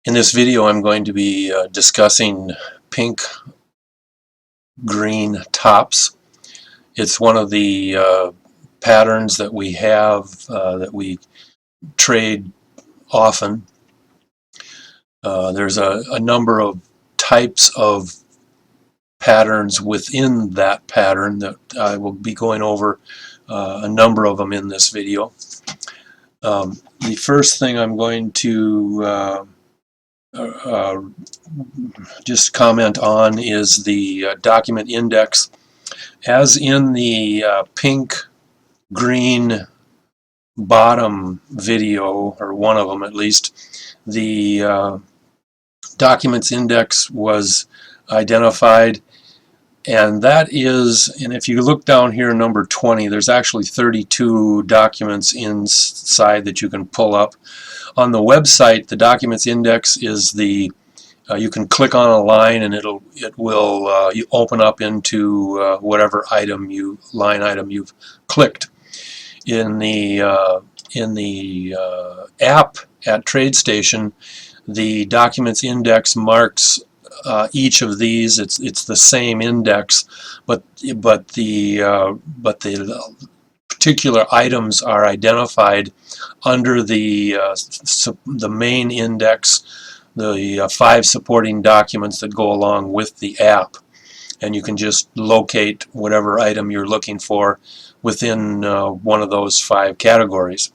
In this video, I'm going to be discussing pink green tops. It's one of the patterns that we have that we trade often. There's a number of types of patterns within that pattern that I will be going over a number of them in this video. The first thing I'm going to just comment on is the document index. As in the pink green bottom video, or one of them at least, the documents index was identified, and that is, and if you look down here number 20, there's actually 32 documents inside that you can pull up. On the website, the documents index is the you can click on a line and it will you open up into whatever line item you've clicked. In the app at TradeStation, the documents index marks each of these. It's the same index, but the particular items are identified under the main index, the 5 supporting documents that go along with the app, and you can just locate whatever item you're looking for within one of those 5 categories.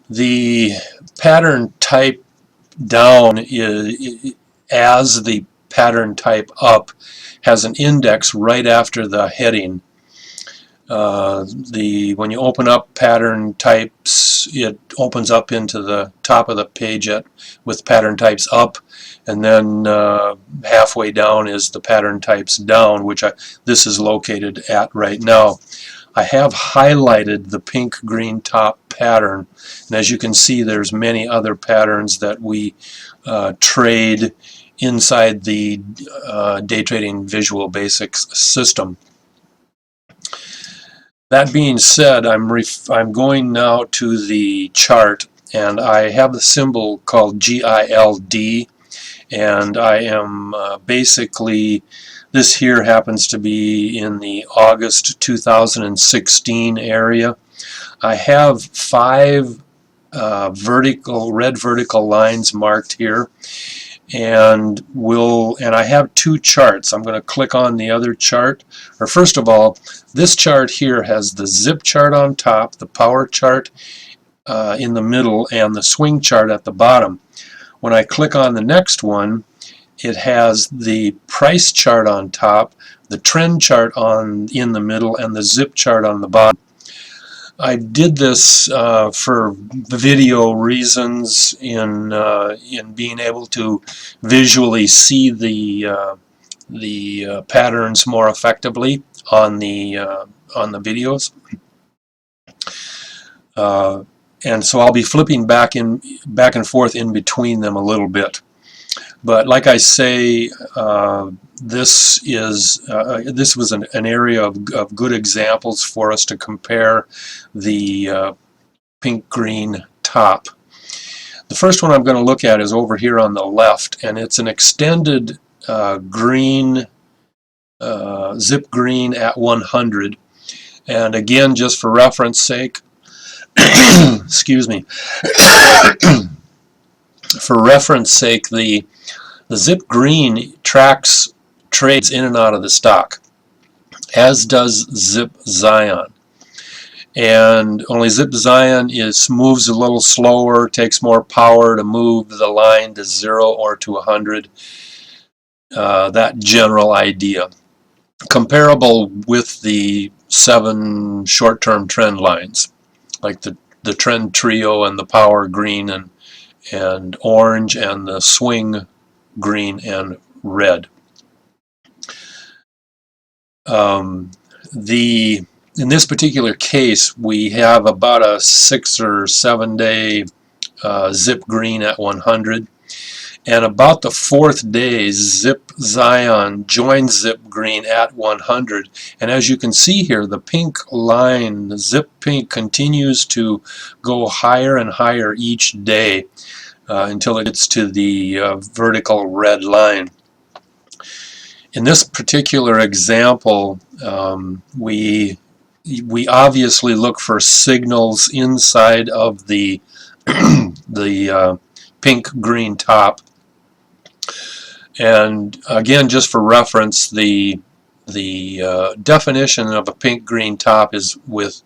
The pattern type down is, as the pattern type up, has an index right after the heading. When you open up pattern types, it opens up into the top of the page with pattern types up, and then halfway down is the pattern types down, which this is located at right now. I have highlighted the pink green top pattern, and as you can see, there's many other patterns that we trade inside the Day Trading Visual Basics system. That being said, I'm going now to the chart, and I have the symbol called GILD, and I am basically, this here happens to be in the August 2016 area. I have 5 red vertical lines marked here, and I have 2 charts. I'm going to click on the other chart. Or first of all, this chart here has the zip chart on top, the power chart in the middle, and the swing chart at the bottom. When I click on the next one, it has the price chart on top, the trend chart in the middle, and the zip chart on the bottom. I did this for video reasons in being able to visually see the patterns more effectively on the videos, and so I'll be flipping back and forth in between them a little bit. But like I say, this was an area of good examples for us to compare the pink-green top. The first one I'm going to look at is over here on the left, and it's an extended green, zip green at 100. And again, just for reference sake, excuse me, for reference sake, the zip green trades in and out of the stock, as does Zip Zion. And only Zip Zion moves a little slower, takes more power to move the line to 0 or to 100. That general idea. Comparable with the 7 short-term trend lines, like the trend trio and the power green and orange, and the swing green and red. In this particular case, we have about a 6 or 7 day zip green at 100, and about the 4th day, Zip Zion joins zip green at 100. And as you can see here, the pink line, the zip pink, continues to go higher and higher each day. until it gets to the vertical red line. In this particular example, we obviously look for signals inside of the the pink-green top. And again, just for reference, the definition of a pink-green top is with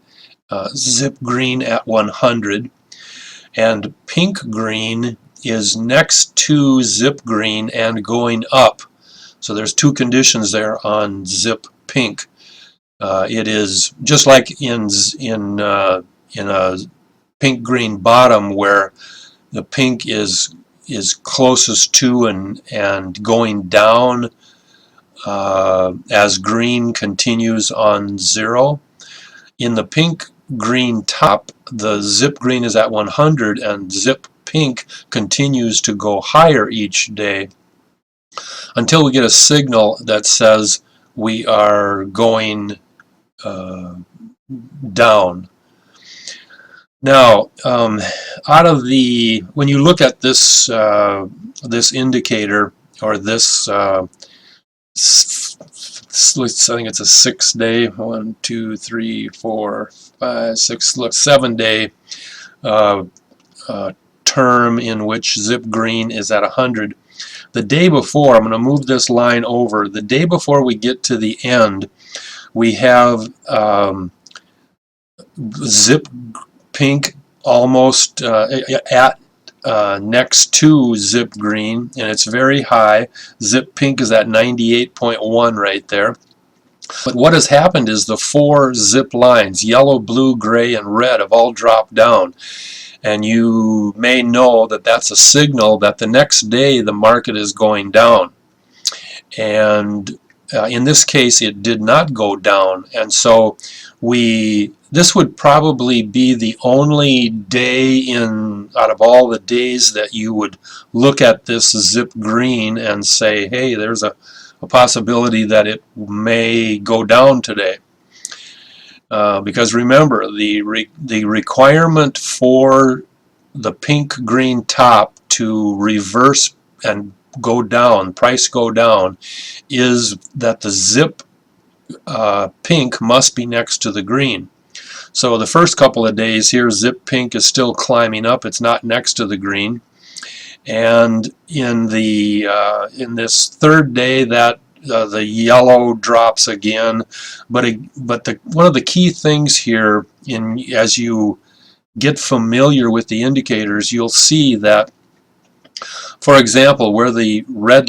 zip green at 100, and pink green is next to zip green and going up. So there's two conditions there on zip pink. It is just like in a pink green bottom where the pink is closest to and going down as green continues on 0. In the pink green top, the zip green is at 100 and zip pink continues to go higher each day until we get a signal that says we are going down. Now, out of the, when you look at this this indicator, or this, I think it's a 6-day, 1, 2, 3, 4, 5, 6, look, 7-day term in which zip green is at 100. The day before, I'm going to move this line over, the day before we get to the end, we have zip pink almost at next to zip green, and it's very high. Zip pink is at 98.1 right there. But what has happened is the 4 zip lines, yellow, blue, gray, and red, have all dropped down. And you may know that that's a signal that the next day the market is going down. And in this case, it did not go down. And so this would probably be the only day out of all the days that you would look at this zip green and say, hey, there's a possibility that it may go down today. Because remember, the requirement for the pink-green top to reverse and go down, price go down, is that the zip pink must be next to the green. So the first couple of days here, zip pink is still climbing up. It's not next to the green. And in this third day, that the yellow drops again. But one of the key things here, as you get familiar with the indicators, you'll see that, for example, where the red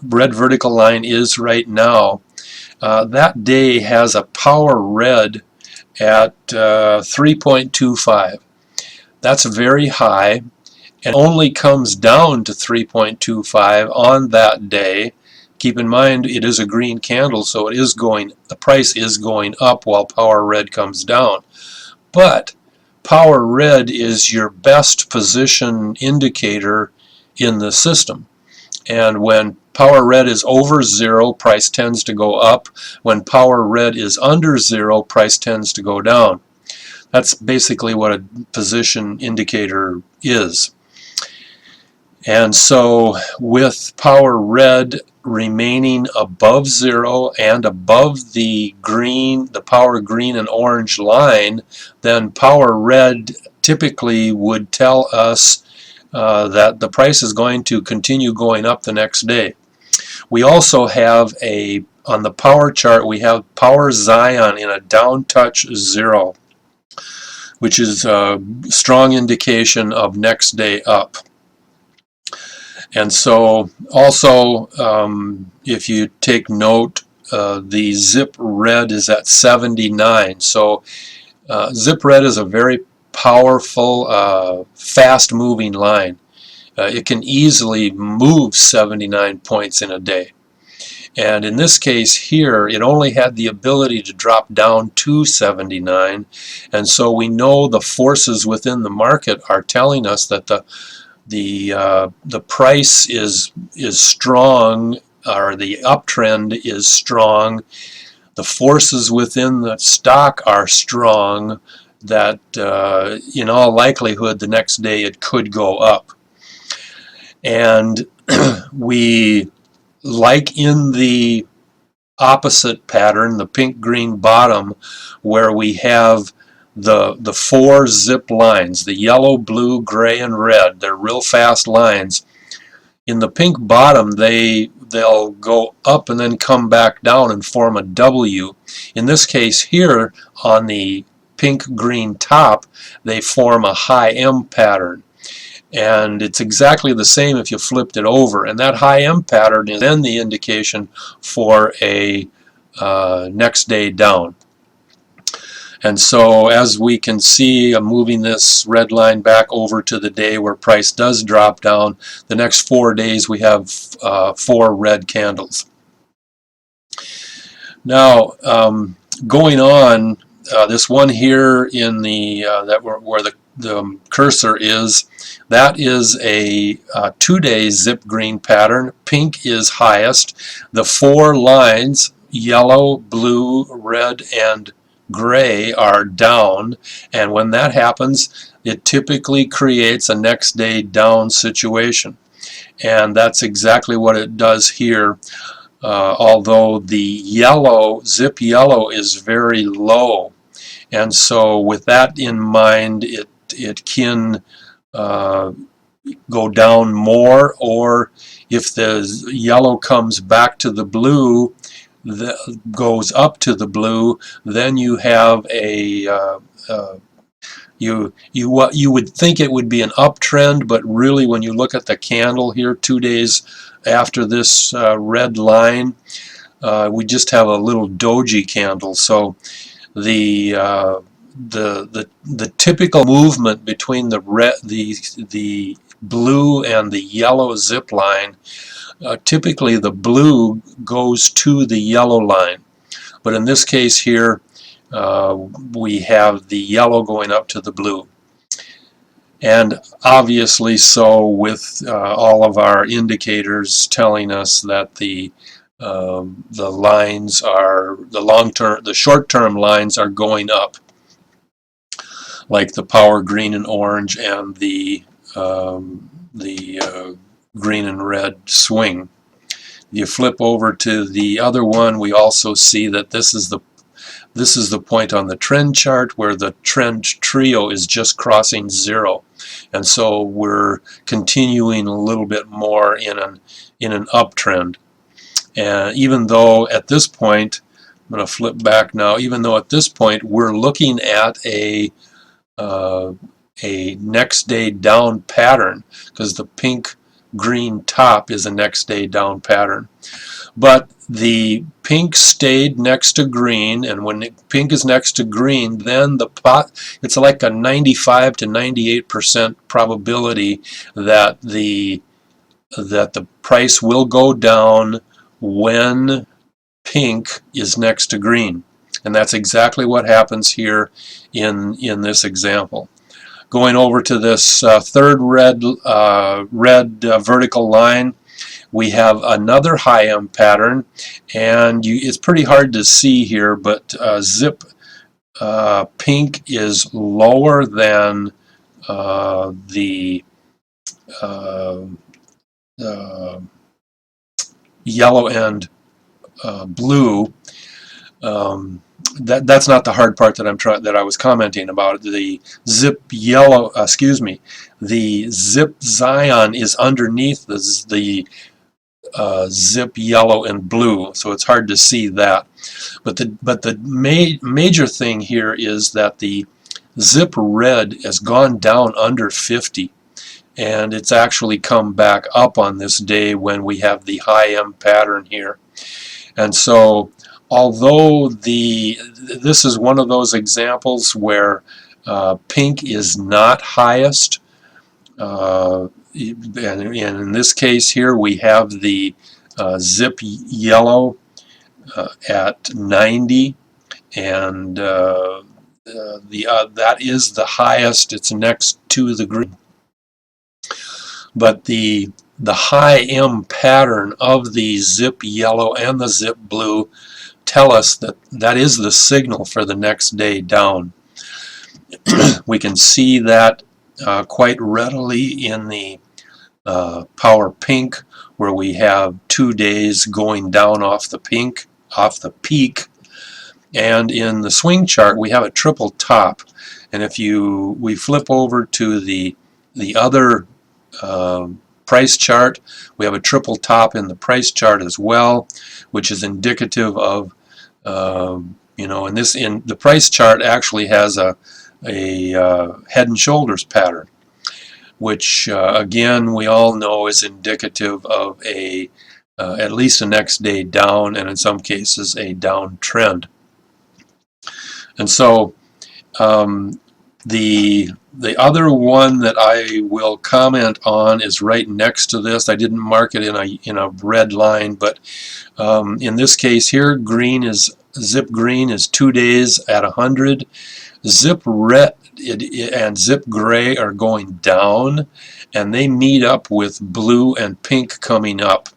vertical line is right now, that day has a power red at 3.25. That's very high, and only comes down to 3.25 on that day. Keep in mind, it is a green candle, so the price is going up while power red comes down. But power red is your best position indicator in the system. And when power red is over 0, price tends to go up. When power red is under 0, price tends to go down. That's basically what a position indicator is. And so with power red remaining above 0 and above the power green and orange line, then power red typically would tell us that the price is going to continue going up the next day. We also have on the power chart, we have power Zion in a down touch 0, which is a strong indication of next day up. And so also, if you take note, the zip red is at 79. So zip red is a very powerful, fast-moving line. It can easily move 79 points in a day. And in this case here, it only had the ability to drop down to 79. And so we know the forces within the market are telling us that the price is strong, or the uptrend is strong. The forces within the stock are strong, that in all likelihood the next day it could go up. And we, like in the opposite pattern, the pink-green bottom, where we have the four zip lines, the yellow, blue, gray, and red. They're real fast lines. In the pink bottom, they'll go up and then come back down and form a W. In this case here, on the pink-green top, they form a high M pattern. And it's exactly the same if you flipped it over. And that high M pattern is then the indication for a next day down. And so as we can see, I'm moving this red line back over to the day where price does drop down. The next 4 days we have 4 red candles. Now, going on, this one here in the where the cursor is, that is a 2-day zip green pattern. Pink is highest. The 4 lines, yellow, blue, red, and gray, are down, and when that happens, it typically creates a next day down situation. And that's exactly what it does here. Although the yellow, zip yellow, is very low, and so with that in mind, it can go down more, or if the yellow comes back to the blue, goes up to the blue, then you have a you would think it would be an uptrend, but really when you look at the candle here 2 days after this red line, we just have a little doji candle. So the typical movement between the blue and the yellow zip line, typically the blue goes to the yellow line, but in this case here we have the yellow going up to the blue. And obviously so with all of our indicators telling us that the lines are, the short-term lines are going up, like the power green and orange and the green and red swing. You flip over to the other one, we also see that this is the point on the trend chart where the trend trio is just crossing 0, and so we're continuing a little bit more in an uptrend. And even though at this point, I'm going to flip back now, even though at this point we're looking at a next day down pattern, because the pink green top is a next day down pattern. But the pink stayed next to green, and when pink is next to green, then it's like a 95 to 98% probability that the price will go down when pink is next to green. And that's exactly what happens here in this example. Going over to this third red vertical line, we have another high M pattern, and it's pretty hard to see here, but zip pink is lower than the yellow and blue. That's not the hard part that I was commenting about. The zip yellow, the zip Zion is underneath the zip yellow and blue, so it's hard to see that. But the major thing here is that the zip red has gone down under 50, and it's actually come back up on this day when we have the high M pattern here. And so although this is one of those examples where pink is not highest, and in this case here we have the zip yellow at 90, and that is the highest. It's next to the green. But the high M pattern of the zip yellow and the zip blue tell us that is the signal for the next day down. We can see that quite readily in the power pink, where we have 2 days going down off the peak. And in the swing chart, we have a triple top. And if we flip over to the other price chart, we have a triple top in the price chart as well, which is indicative of, you know, in the price chart actually has a head and shoulders pattern, which again we all know is indicative of at least a next day down, and in some cases a downtrend. And so the other one that I will comment on is right next to this. I didn't mark it in a red line, but in this case here, zip green is 2 days at 100. Zip red and zip gray are going down, and they meet up with blue and pink coming up,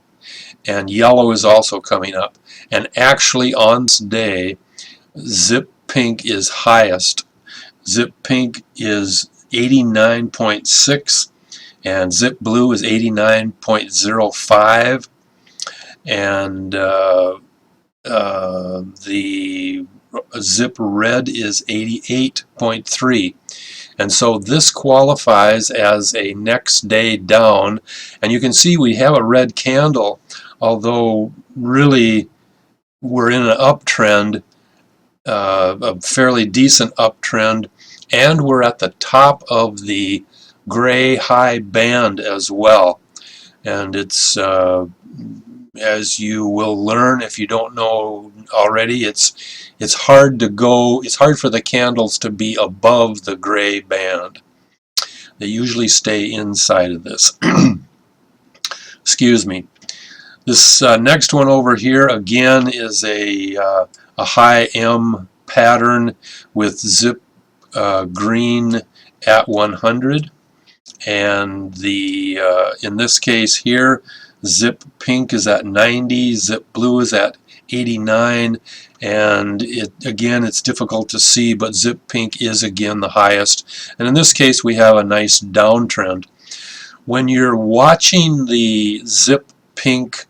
and yellow is also coming up. And actually on this day, zip pink is highest. Zip pink is 89.6 and zip blue is 89.05, and the zip red is 88.3. And so this qualifies as a next day down, and you can see we have a red candle, although really we're in an uptrend, a fairly decent uptrend, and we're at the top of the gray high band as well. And it's as you will learn if you don't know already, it's hard for the candles to be above the gray band. They usually stay inside of this. Excuse me. This next one over here again is a high M pattern with zip green at 100, and in this case here, zip pink is at 90, zip blue is at 89, and again it's difficult to see, but zip pink is again the highest, and in this case we have a nice downtrend. When you're watching the zip pink,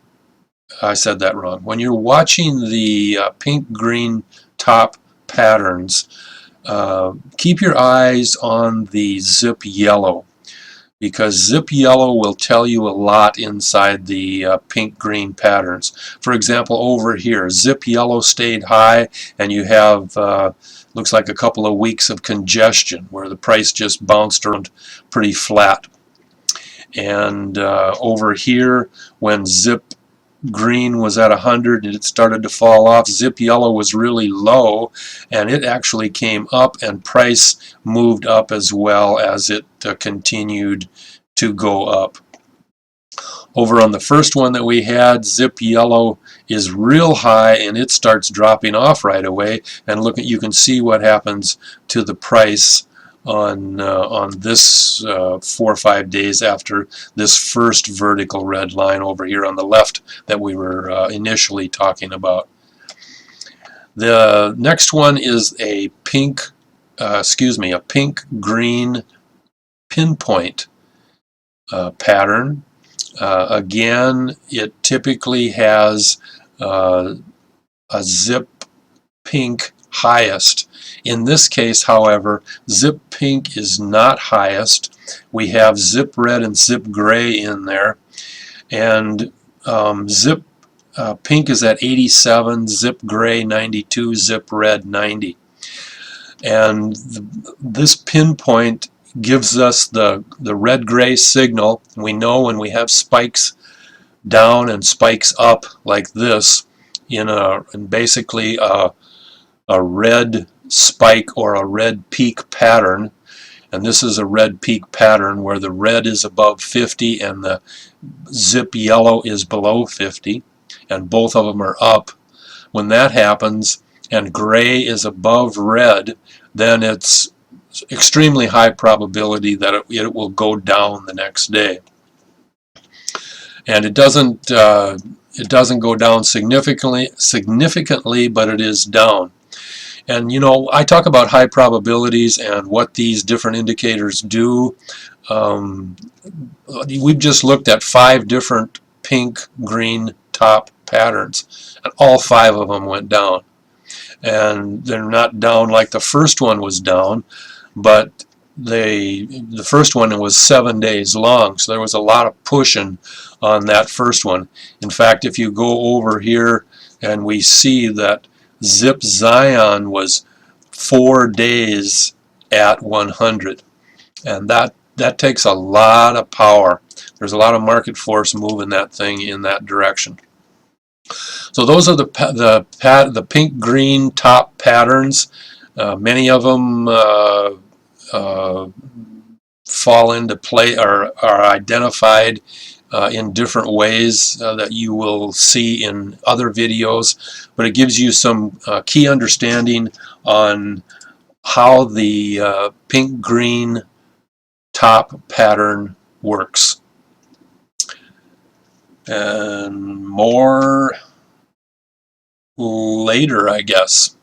I said that wrong, when you're watching the pink green top patterns, keep your eyes on the zip yellow, because zip yellow will tell you a lot inside the pink green patterns. For example, over here, zip yellow stayed high, and you have looks like a couple of weeks of congestion where the price just bounced around pretty flat. And over here, when zip green was at 100 and it started to fall off, zip yellow was really low, and it actually came up, and price moved up as well as it continued to go up. Over on the first one that we had, zip yellow is real high and it starts dropping off right away, and you can see what happens to the price on this 4 or 5 days after this first vertical red line over here on the left that we were initially talking about. The next one is a pink green pinpoint pattern. Again, it typically has a zip pink highest. In this case, however, zip pink is not highest. We have zip red and zip gray in there, and zip pink is at 87, zip gray 92, zip red 90. And this pinpoint gives us the red-gray signal. We know when we have spikes down and spikes up like this in basically a red spike or a red peak pattern, and this is a red peak pattern where the red is above 50 and the zip yellow is below 50, and both of them are up. When that happens and gray is above red, then it's extremely high probability that it will go down the next day. And it doesn't go down significantly, but it is down. And you know, I talk about high probabilities and what these different indicators do. Um, we've just looked at 5 different pink, green top patterns, and all 5 of them went down. And they're not down like the first one was down, but the first one was 7 days long, so there was a lot of pushing on that first one. In fact, if you go over here and we see that Zip Zion was 4 days at 100, and that takes a lot of power. There's a lot of market force moving that thing in that direction. So those are the pink green top patterns. Many of them fall into play or are identified in different ways that you will see in other videos, but it gives you some key understanding on how the pink green top pattern works. And more later, I guess.